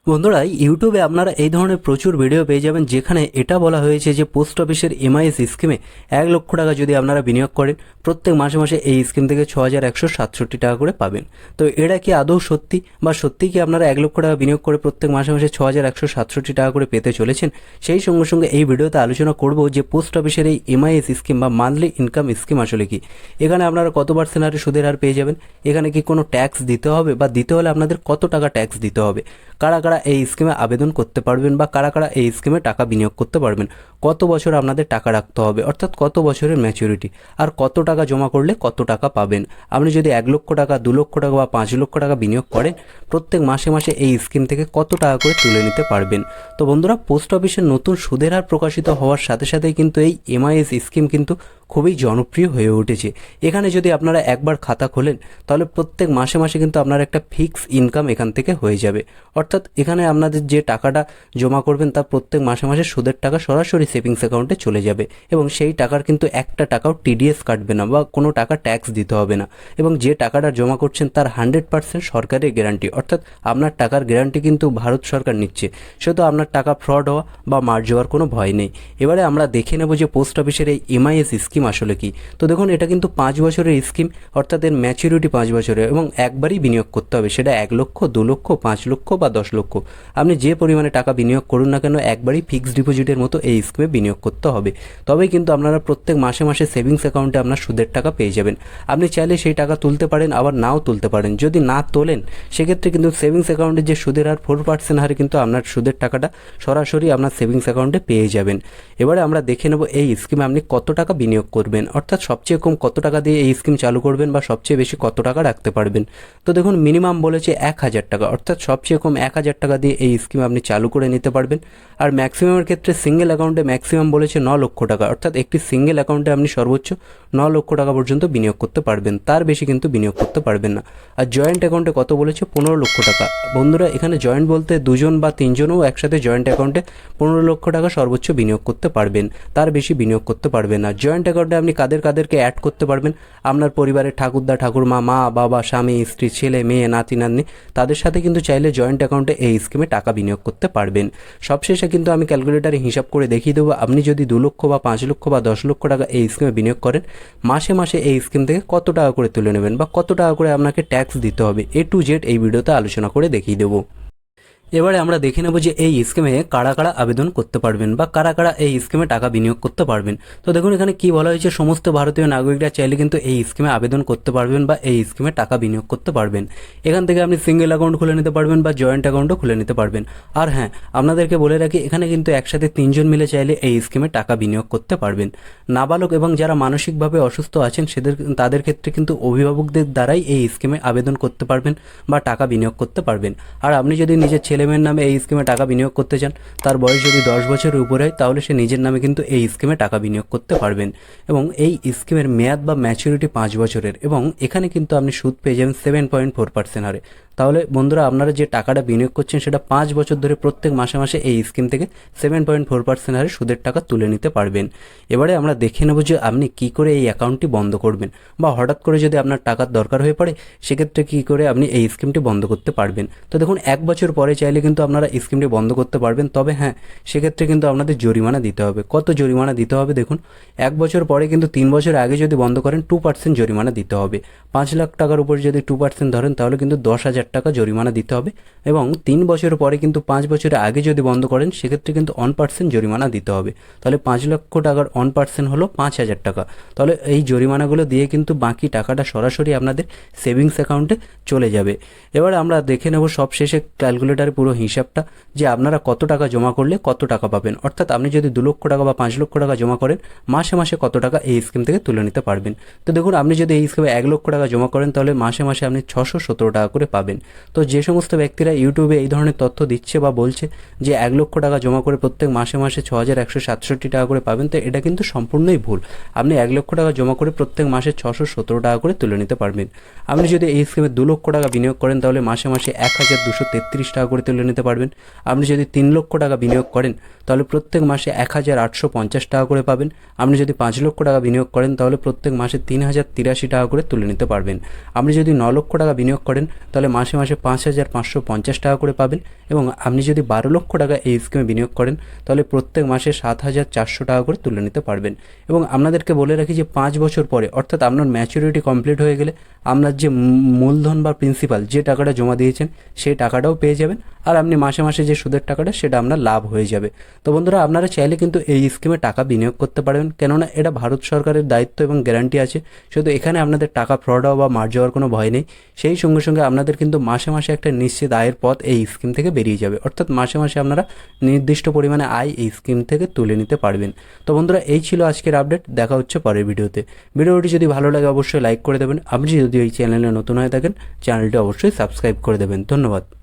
বন্ধুরা, ইউটিউবে আপনারা এই ধরনের প্রচুর ভিডিও পেয়ে যাবেন যেখানে এটা বলা হয়েছে যে পোস্ট অফিসের এমআইএস স্কিমে 1 লক্ষ টাকা যদি আপনারা বিনিয়োগ করেন প্রত্যেক মাসে মাসে এই স্কিম থেকে 6167 টাকা করে পাবেন। তো এটা কি আদৌ সত্যি, বা সত্যি কি আপনারা 1 লক্ষ টাকা বিনিয়োগ করে প্রত্যেক মাসে মাসে 6167 টাকা করে পেতে চলেছেন? সেই সঙ্গে সঙ্গে এই ভিডিওতে আলোচনা করব যে পোস্ট অফিসের এই এমআইএস স্কিম বা মান্থলি ইনকাম স্কিম আসলে কি, এখানে আপনারা কত পার্সেন্ট হারে সুদের হার পেয়ে যাবেন, এখানে কি কোনো ট্যাক্স দিতে হবে, বা দিতে হলে আপনাদের কত টাকা ট্যাক্স দিতে হবে, কারা কারা এই স্কিমে আবেদন করতে পারবেন, বা কারা কারা এই স্কিমে টাকা বিনিয়োগ করতে পারবেন, কত বছর আপনাদের টাকা রাখতে হবে, অর্থাৎ কত বছরের ম্যাচুরিটি, আর কত টাকা জমা করলে কত টাকা পাবেন। আপনি যদি 1 লক্ষ টাকা, 2 লক্ষ টাকা বা 5 লক্ষ টাকা বিনিয়োগ করেন প্রত্যেক মাসে মাসে এই স্কিম থেকে কত টাকা করে তুলে নিতে পারবেন। তো বন্ধুরা, পোস্ট অফিসের নতুন সুদের হার প্রকাশিত হওয়ার সাথে সাথেই কিন্তু এই এমআইএস স্কিম কিন্তু খুবই জনপ্রিয় হয়ে উঠেছে। এখানে যদি আপনারা একবার খাতা খোলেন তাহলে প্রত্যেক মাসে মাসে কিন্তু আপনার একটা ফিক্স ইনকাম এখান থেকে হয়ে যাবে। অর্থাৎ এখানে আপনাদের যে টাকাটা জমা করবেন তা প্রত্যেক মাসে মাসে সুদের টাকা সরাসরি সেভিংস অ্যাকাউন্টে চলে যাবে, এবং সেই টাকার কিন্তু একটা টাকাও টিডিএস কাটবে না বা কোনো টাকা ট্যাক্স দিতে হবে না। এবং যে টাকাটা জমা করছেন তার 100% সরকারের গ্যারান্টি, অর্থাৎ আপনার টাকার গ্যারান্টি কিন্তু ভারত সরকার নিচ্ছে, সেহেতু আপনার টাকা ফ্রড হওয়া বা মার যাওয়ার কোনো ভয় নেই। এবারে আমরা দেখে নেব যে পোস্ট অফিসের এই এমআইএস স্কিম আসলে কি। তো দেখুন, এটা কিন্তু 5 বছরের স্কিম, অর্থাৎ এর ম্যাচুরিটি 5 বছরের, এবং একবারই বিনিয়োগ করতে হবে, সেটা 1 লক্ষ, 2 লক্ষ, 5 লক্ষ বা 10 লক্ষ, আপনি যে পরিমাণে টাকা বিনিয়োগ করুন না কেন একবারই ফিক্সড ডিপোজিটের মতো এই স্কিমে বিনিয়োগ করতে হবে। তবেই কিন্তু আপনারা প্রত্যেক মাসে মাসে সেভিংস অ্যাকাউন্টে আপনার সুদের টাকা পেয়ে যাবেন। আপনি চাইলে সেই টাকা তুলতে পারেন, আবার নাও তুলতে পারেন। যদি না তোলেন সেক্ষেত্রে কিন্তু সেভিংস অ্যাকাউন্টের যে সুদের হার 4% হারে কিন্তু আপনার সুদের টাকাটা সরাসরি আপনার সেভিংস অ্যাকাউন্টে পেয়ে যাবেন। এবারে আমরা দেখে নেব এই স্কিমে আপনি কত টাকা বিনিয়োগ করবেন, অর্থাৎ সবচেয়ে কম কত টাকা দিয়ে এই স্কিম চালু করবেন, বা সবচেয়ে বেশি কত টাকা রাখতে পারবেন। তো দেখুন, মিনিমাম বলেছে 1000 টাকা, অর্থাৎ সবচেয়ে কম 1000 টাকা দিয়ে এই স্কিম আপনি চালু করে নিতে পারবেন। আর ম্যাক্সিমামের ক্ষেত্রে সিঙ্গেল অ্যাকাউন্টে ম্যাক্সিমাম বলেছে 9 লক্ষ টাকা, অর্থাৎ একটি সিঙ্গেল অ্যাকাউন্টে আপনি সর্বোচ্চ 9 লক্ষ টাকা পর্যন্ত বিনিয়োগ করতে পারবেন, তার বেশি কিন্তু বিনিয়োগ করতে পারবেন না। আর জয়েন্ট অ্যাকাউন্টে কত বলেছে? 15 লক্ষ টাকা। বন্ধুরা, এখানে জয়েন্ট বলতে 2জন বা 3জনও একসাথে জয়েন্ট অ্যাকাউন্টে 15 লক্ষ টাকা সর্বোচ্চ বিনিয়োগ করতে পারবেন, তার বেশি বিনিয়োগ করতে পারবেন না। জয়েন্ট অ্যাকাউন্টে আপনি কাদেরকে অ্যাড করতে পারবেন? আপনার পরিবারের ঠাকুরদা ঠাকুরমা, মা বাবা, স্বামী স্ত্রী, ছেলে মেয়ে, নাতি নাতনি, তাদের সাথে কিন্তু চাইলে জয়েন্ট অ্যাকাউন্টে এই স্কিমে টাকা বিনিয়োগ করতে পারবেন। সবশেষে কিন্তু আমি ক্যালকুলেটারে হিসাব করে দেখিয়ে দেবো, আপনি যদি 2 লক্ষ বা 5 লক্ষ বা 10 লক্ষ টাকা এই স্কিমে বিনিয়োগ করেন মাসে মাসে এই স্কিম থেকে কত টাকা করে তুলে নেবেন, বা কত টাকা করে আপনাকে ট্যাক্স দিতে হবে, A to Z এই ভিডিওতে আলোচনা করে দেখিয়ে দেবো। এবারে আমরা দেখে নেব যে এই স্কিমে কারা কারা আবেদন করতে পারবেন, বা কারা কারা এই স্কিমে টাকা বিনিয়োগ করতে পারবেন। তো দেখুন, এখানে কি বলা হয়েছে, সমস্ত ভারতীয় নাগরিকরা চাইলে কিন্তু এই স্কিমে আবেদন করতে পারবেন বা এই স্কিমে টাকা বিনিয়োগ করতে পারবেন। এখান থেকে আপনি সিঙ্গেল অ্যাকাউন্ট খুলে নিতে পারবেন বা জয়েন্ট অ্যাকাউন্টও খুলে নিতে পারবেন। আর হ্যাঁ, আপনাদেরকে বলে রাখি, এখানে কিন্তু একসাথে 3জন মিলে চাইলে এই স্কিমে টাকা বিনিয়োগ করতে পারবেন। নাবালক এবং যারা মানসিকভাবে অসুস্থ আছেন তাদের ক্ষেত্রে কিন্তু অভিভাবকদের দ্বারাই এই স্কিমে আবেদন করতে পারবেন বা টাকা বিনিয়োগ করতে পারবেন। আর আপনি যদি নিজের ছেলেমেয়ের নামে এই স্কিমে টাকা বিনিয়োগ করতে চান, তার বয়স যদি 10 বছরের উপরে হয়, তাহলে সে নিজের নামে কিন্তু এই স্কিমে টাকা বিনিয়োগ করতে পারবেন। এবং এই স্কিমের মেয়াদ বা ম্যাচুরিটি 5 বছরের, এবং এখানে কিন্তু আপনি সুদ পেয়ে যাবেন 7.4% হারে। তাহলে বন্ধুরা, আপনারা যে টাকাটা বিনিয়োগ করছেন সেটা 5 বছর ধরে প্রত্যেক মাসে মাসে এই স্কিম থেকে 7.4% হারে সুদের টাকা তুলে নিতে পারবেন। এবারে আমরা দেখে নেব যে আপনি কী করে এই অ্যাকাউন্টটি বন্ধ করবেন, বা হঠাৎ করে যদি আপনার টাকার দরকার হয়ে পড়ে সেক্ষেত্রে কী করে আপনি এই স্কিমটি বন্ধ করতে পারবেন। তো দেখুন, 1 বছর পরে চাইলে কিন্তু আপনারা স্কিমটি বন্ধ করতে পারবেন, তবে হ্যাঁ, সেক্ষেত্রে কিন্তু আপনাদের জরিমানা দিতে হবে। কত জরিমানা দিতে হবে দেখুন, 1 বছর পরে কিন্তু 3 বছর আগে যদি বন্ধ করেন 2% জরিমানা দিতে হবে। 5 লাখ টাকার উপর যদি 2% ধরেন তাহলে কিন্তু 10,000 টাকা জরিমানা দিতে হবে। এবং 3 বছর পরে কিন্তু 5 বছরের আগে যদি বন্ধ করেন সেক্ষেত্রে কিন্তু 1% জরিমানা দিতে হবে। তাহলে 5 লক্ষ টাকার 1% হলো 5,000 টাকা। তাহলে এই জরিমানাগুলো দিয়ে কিন্তু বাকি টাকাটা সরাসরি আপনাদের সেভিংস অ্যাকাউন্টে চলে যাবে। এবার আমরা দেখে নেব সব শেষে ক্যালকুলেটারে পুরো হিসাবটা, যে আপনারা কত টাকা জমা করলে কত টাকা পাবেন। অর্থাৎ আপনি যদি 2 লক্ষ টাকা বা 5 লক্ষ টাকা জমা করেন মাসে মাসে কত টাকা এই স্কিম থেকে তুলে নিতে পারবেন। তো দেখুন, আপনি যদি এই স্কিমে 1 লক্ষ টাকা জমা করেন তাহলে মাসে মাসে আপনি 617 টাকা করে পাবেন। তো যে সমস্ত ব্যক্তিরা ইউটিউবে এই ধরনের তথ্য দিচ্ছে বা বলছে যে 1 লক্ষ টাকা জমা করে প্রত্যেক মাসে মাসে 6167 টাকা করে পাবেন, তো এটা কিন্তু সম্পূর্ণই ভুল। আপনি 1 লক্ষ টাকা জমা করে প্রত্যেক মাসে 617 টাকা করে তুলে নিতে পারবেন। আপনি যদি এই স্কিমে 2 লক্ষ টাকা বিনিয়োগ করেন তাহলে মাসে মাসে 1233 টাকা করে তুলে নিতে পারবেন। আপনি যদি 3 লক্ষ টাকা বিনিয়োগ করেন তাহলে প্রত্যেক মাসে 1850 টাকা করে পাবেন। আপনি যদি 5 লক্ষ টাকা বিনিয়োগ করেন তাহলে প্রত্যেক মাসে 3083 টাকা করে তুলে নিতে পারবেন। আপনি যদি 9 লক্ষ টাকা বিনিয়োগ করেন তাহলে মাসে মাসে মাসে 5,550 টাকা করে পাবেন। এবং আপনি যদি 12 লক্ষ টাকা এই স্কিমে বিনিয়োগ করেন তাহলে প্রত্যেক মাসে 7,400 টাকা করে তুলে নিতে পারবেন। এবং আপনাদেরকে বলে রাখি যে 5 বছর পরে অর্থাৎ আপনার ম্যাচুরিটি কমপ্লিট হয়ে গেলে আপনার যে মূলধন বা প্রিন্সিপাল যে টাকাটা জমা দিয়েছেন সেই টাকাটাও পেয়ে যাবেন, আর আপনি মাসে মাসে যে সুদের টাকাটা সেটা আপনার লাভ হয়ে যাবে। তো বন্ধুরা, আপনারা চাইলে কিন্তু এই স্কিমে টাকা বিনিয়োগ করতে পারবেন, কেননা এটা ভারত সরকারের দায়িত্ব এবং গ্যারান্টি আছে। শুধু এখানে আপনাদের টাকা ফ্রড হওয়া বা মার যাওয়ার কোনো ভয় নেই। সেই সঙ্গে সঙ্গে আপনাদের কিন্তু মাসে মাসে একটা নিশ্চিত আয়ের পথ এই স্কিম থেকে বেরিয়ে যাবে, অর্থাৎ মাসে মাসে আপনারা নির্দিষ্ট পরিমাণে আয় এই স্কিম থেকে তুলে নিতে পারবেন। তো বন্ধুরা, এই ছিল আজকের আপডেট। দেখা হচ্ছে পরের ভিডিওতে। ভিডিওটি যদি ভালো লাগে অবশ্যই লাইক করে দেবেন। আপনি যদি এই চ্যানেলে নতুন হয়ে থাকেন চ্যানেলটি অবশ্যই সাবস্ক্রাইব করে দেবেন। ধন্যবাদ।